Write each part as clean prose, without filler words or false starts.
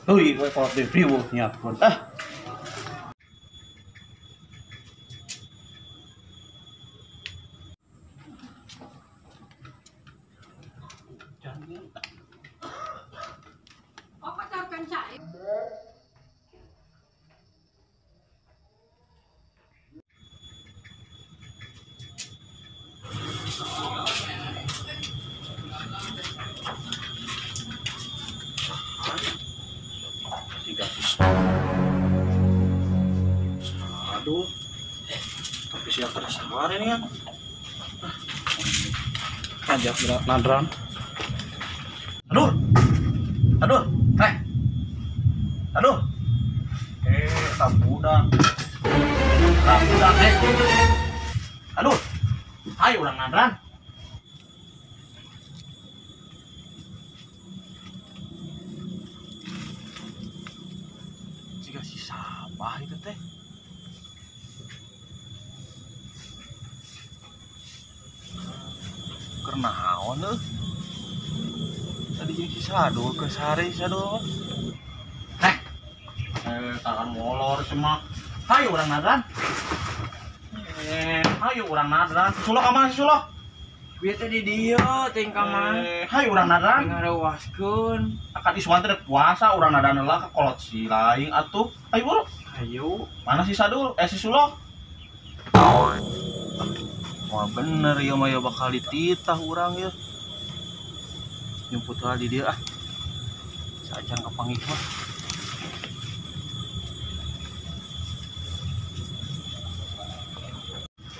Ui, gue kalau di view pun. Ah, Apa capek saya? tiga aduh, tapi siapa ada sabar ini kan? Ajak berat nadran. Aduh, aduh, aduh, rambudan, aduh, ayo orang nadran. Jika si sabah itu teh. Kernaon tuh? Tadi jadi si Sadul ke sari Sadul. Tangan molor semak. Hayu orang nadran. Hayu orang nadran. Sulok kemana si Sulok? Biar tadi dia tingkah mah. Hayu orang nadran. Ngarawaskeun. Akan isuan teh puasa orang nadran lah ke kolot si lain atuh. Hayu buru. Ayo. Mana si Sadul? Si Sulok? Wah bener ya mah ya bakal dititah urang ya. Nyumput di dia ah. Sajan kepangit mah.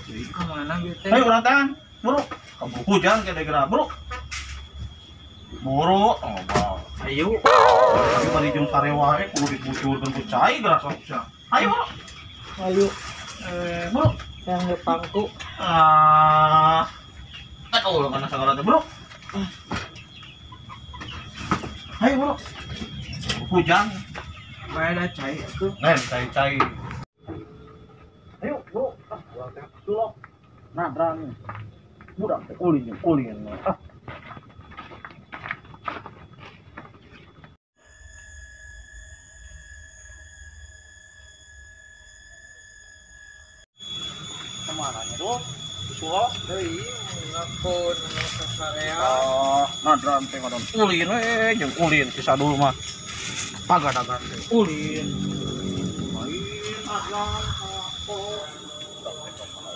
Jadi kemana gitu? Ayo orang tangan, buru. Kamu hujan kayak gara buru. Buru, oh wow. Ayo. Tapi bari jeung sarewa kudu dibucurkeun ku cai geura sok. Ayo buru. Ayo. Buru. Yang pangku. Aduh, mana segala teh, buru. Ayo buru. Hujan. Bae ada cai aku. Cai. Ayo buru. Urang teh sulok. Nadran. Budak teh ulin. Kemana nya tuh? Sulok. Deui ngakon ka sarea. Nadran teh ngadon ulin jeung ulin si Sadul mah. Pagadagan teh ulin. Main nadran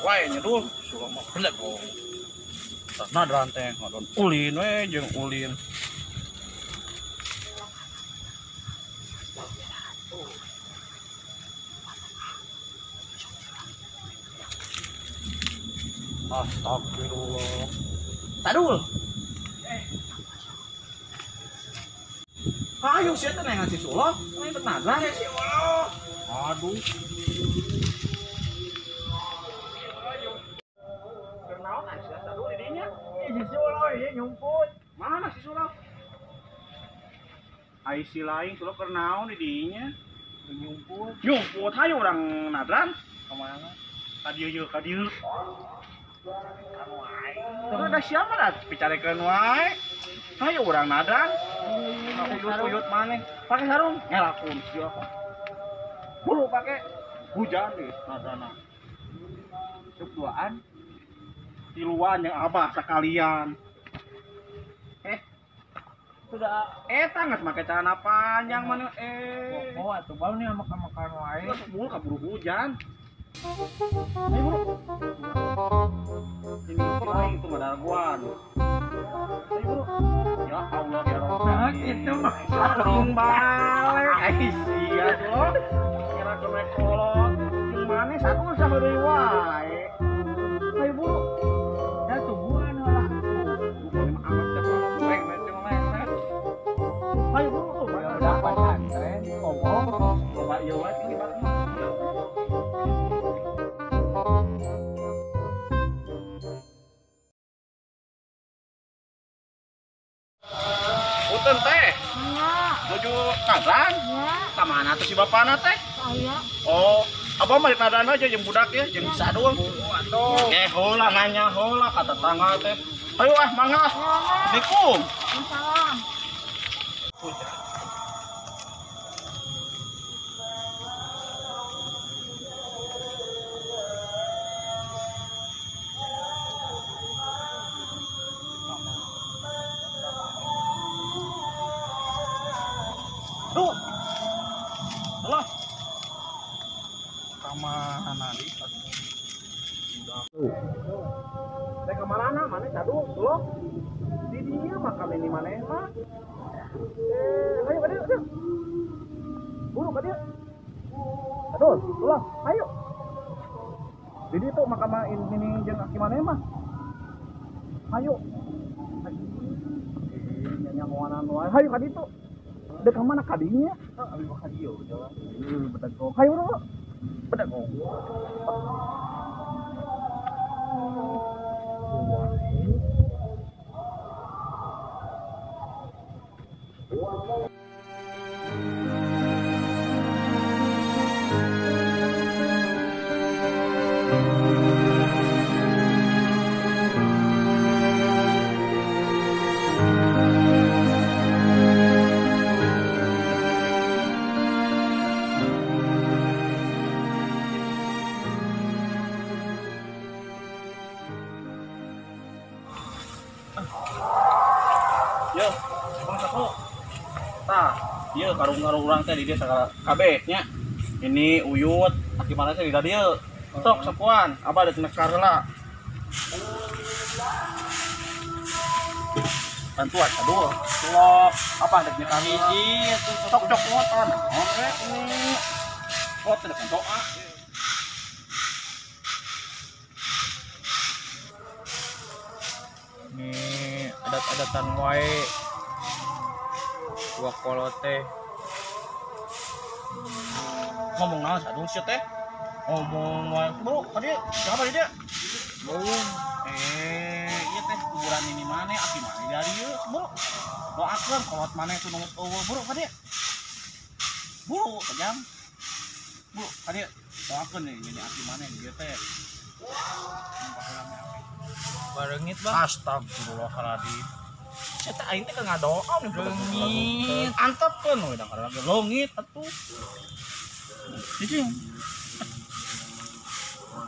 wae nya dul sulok mah bener kok. Tas nadran teh ngadon ulin jeung ulin. Astagfirullah. Tadul. Ayo sih teh ngasih sulok, ini nadran ya sih Allah. Aduh. Kenaon asa Tadul di dinya? Si Sulok ieu nyumput. Mana si sulok? Ai si lain sulok kenaon di dinya? Nyumput. Nyumput hayu urang nadran. Kemana? Kadieu. Ada siapa dah bicarikeun wae. Hayu urang nadran. Uyut maneh. Pakai sarung ngelakun siapa? Buru pakai hujan deh nadrana. Cuk duaan. Tiluan yang abah sekalian. Sudah Eta geus make celana panjang mana oh atuh bae nih makan wae. Buru kaburu hujan. Ayo buru. Ini lain itu ngadaguan. Ayo buru. Ya Allah ya Rabbal Itu mah sarung balik. Sia lo. Kira kena kolot. Yang mana satu sabeuri wae. Ayo buru. ya tungguan lah. Bukan amat cepet beng meteng leset. Ayo buru. Dapat antren ngomong. Coba ieu wae kibat. Punten teh. Menuju nadran. Ka mana tuh si bapana teh? Saya Oh, abah balik nadran aja jeung budak ya, jeung Sadul. Atuh. Heula nanya heula ka tetangga teh. Ayo mangga. Assalamualaikum. salam. Lah. Kamana di? Teh kamarana mana caduh loh. Di dia makam ini mana mah. Ayo ka dia. Buru ka dia. Aduh, tulah, ayo. Jadi itu makam ini jeung aki mana mah. Ayo. Nya ngoanan wae. Hayu ka ditu. Dek ka mana kadinya? Abi mah ka dieu jalan. Bedegog. Hayu dulu. Bedegog. Yo, bang satu. Tah, ieu karung-karung urang teh di dieu sagala kabeh nya. Ini uyut, aki mana teh di dieu. Sok sapuan, abah da cenah karela. Bantuan aduh. Tulok apa da cenah karela. Hiji atuh sok cok moton. Oke, ini. Oh, teh doa. Ini adat-adatan wae dua kolot teh. Ngomong naon saduh sih teh? Ngomong wae. Bro, tadi siapa dia? Belum. Iya teh kuburan ini mana? Aki mana dari ieu, bro? Doakeun kolot mana itu nunggu eueuh, bro, ka dia. Bro, kejam. Bro, ka dia doakeun nih ini aki mana dia teh. Barengit bang. Astagfirullahaladzim. Eta aing teh ngadoa nih Leungit. Antepkeun we da karena leungit atuh. Cicing.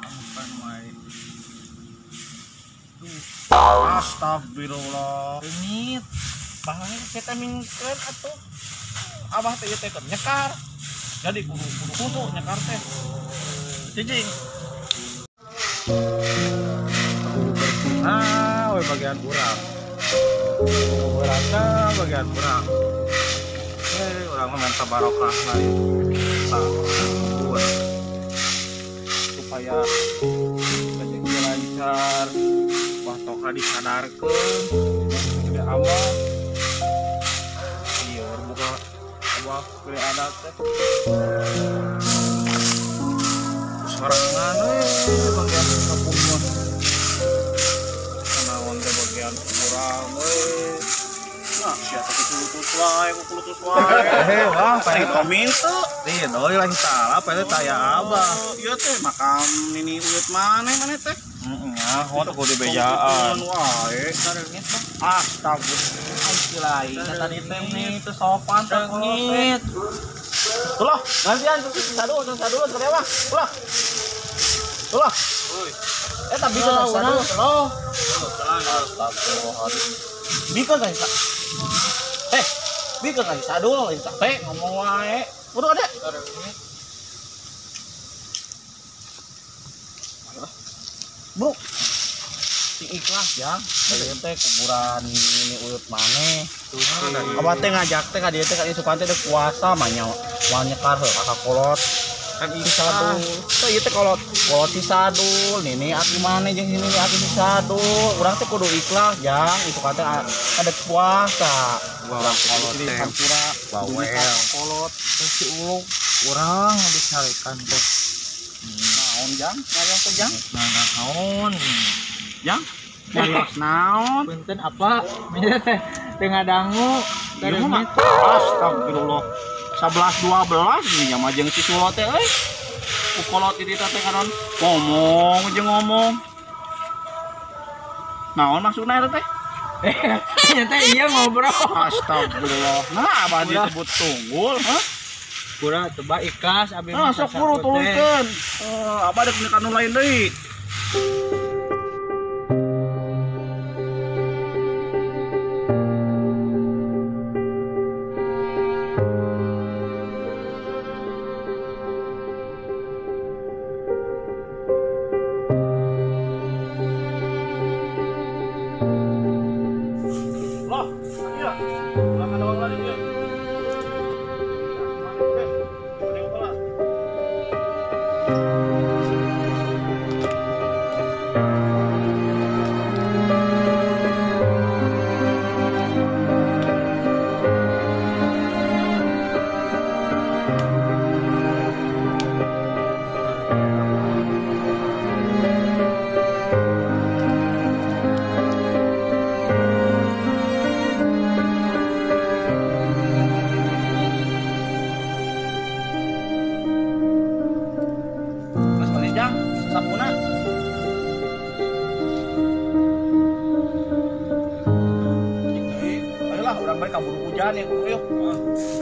Bukan wae. Astagfirullah. Leungit. Bahaya kita mingkeun atuh. Abah teh ieu teh keur nyekar. Jadi kudu nyekar teh. Cicing. Nah, we bagian kurang. Berasa bagian kurang. Orang main tabarokah lain. Buat supaya rezeki lancar, waktu disadarkeun, gede amal. Iya, buka abah gede adat teh. Sorangan bagian kampung mah. Bagian kurang nah siapa kulutus wae Bang, paling komintu doi lagi salah, pada taya abah. Iya teh makam nini uyut mana teh Ya, kudu dibejaan. wae Leungit bang. astagfirullah lain kata di tem nih itu sopan Leungit. tulah gantian tuh sadu sekali mah tulah tapi bisa sadu loh Bika kasih sa. Bika kasih sadul lain capek ngomong wae. Udah ada. Bro. Sing ikhlas ya. Dari teh kuburan ini uyut maneh. Abah teh ngajak teh ka dieu teh ka isukan teh puasa mah nya wal nyekar heuh kakak kolot. Kan ieu sadul. Teh ieu teh kolot si sadul, nini aki maneh jeung sini aki si sadul. Urang teh kudu ikhlas jang, isukan teh ada puasa. Urang kolot teh hampura bawel. Kolot Si ulung urang disarekan teh. naon jang? Ngayong teh jang? Naon? Jang? Ngayos naon? Punten apa? Mina teh tengah dangu. Ieu mah astagfirullah. 11 12 nya mah jeung si Sulo teh euy. Ku kolot di dieu teh karon ngomong jeung ngomong. Naon maksudna eta teh? Ternyata iya ngobrol. Astagfirullah. Nah, abah disebut tunggul, hah? Kurang coba ikhlas abi Nah, sok buru tulungkeun. Abah ada punya kanu lain deui. hujan ya buru yuk.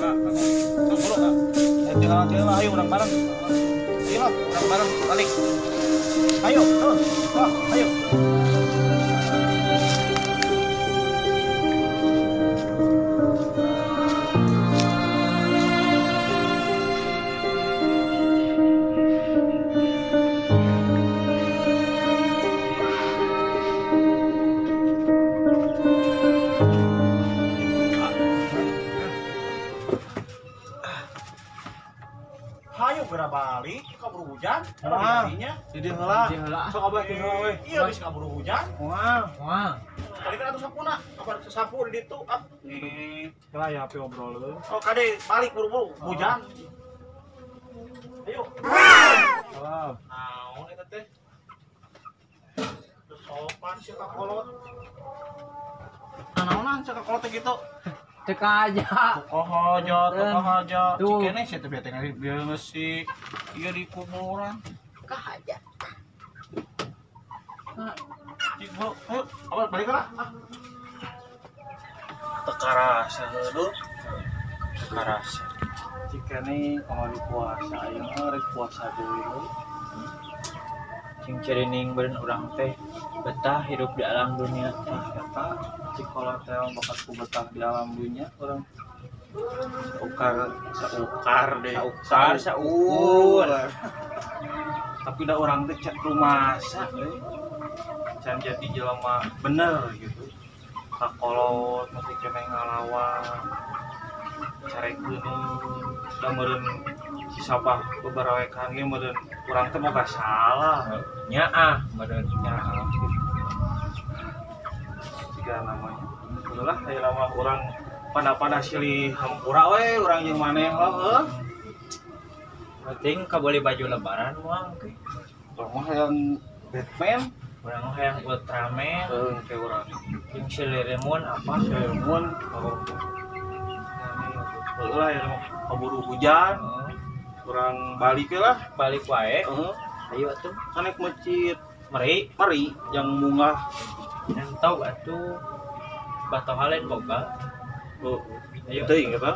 Kak, Buru kak. Tinggal ayo orang bareng. Ayo lah orang bareng balik. Ayo, ayo. Hayu geura balik, kaburu hujan. Harinya di dieu heula. sok abah teh we. Iya geus kaburu hujan. Wah. Tadi kan atuh sapuna, kabar sapu di ditu. Nih, Kela ya HP obrol. oh kade balik buru-buru hujan. Ayo. Salam. Naon eta teh? Terus sopan si kakolot. Naonan si kakolot teh gitu. Cek aja. Tokoh aja. Tuh. Cikene sih tapi teh geus si ieu di kuburan. Aja. Cik bro, ayo, awal balik lah. Tekarasa heuduh. Tekarasa. Cikene kamari puasa, ayeuna rek puasa deui. Cing cerining beureun urang teh betah hidup di alam dunia. Eta cikolot teh bakat ku betah di alam dunia urang. Saukar deh. Saukur. Tapi da urang teh cek rumasa euy. Can jadi jelema bener gitu. Kakolot masih keneh ngalawan. Carekeun da meureun si sabah beberoekan ge meureun urang teh boga salah. Nyaah meureun nyaah. Siga namanya. Itulah aya lama urang pada silih hampura we urang jeung maneh heuh. Penting kabeli baju lebaran moal oke. Urang mah hayang Batman, Urang mah hayang Ultraman, kayak urang. jeung Sailor apa? Mun lah ya kaburu hujan, urang balik we lah. Balik wae. Heeh. Ayo atuh. Sanek masjid Mari, mari yang munggah. entau atuh. Batoh halen boga. Oh, Ayo. teuing eta.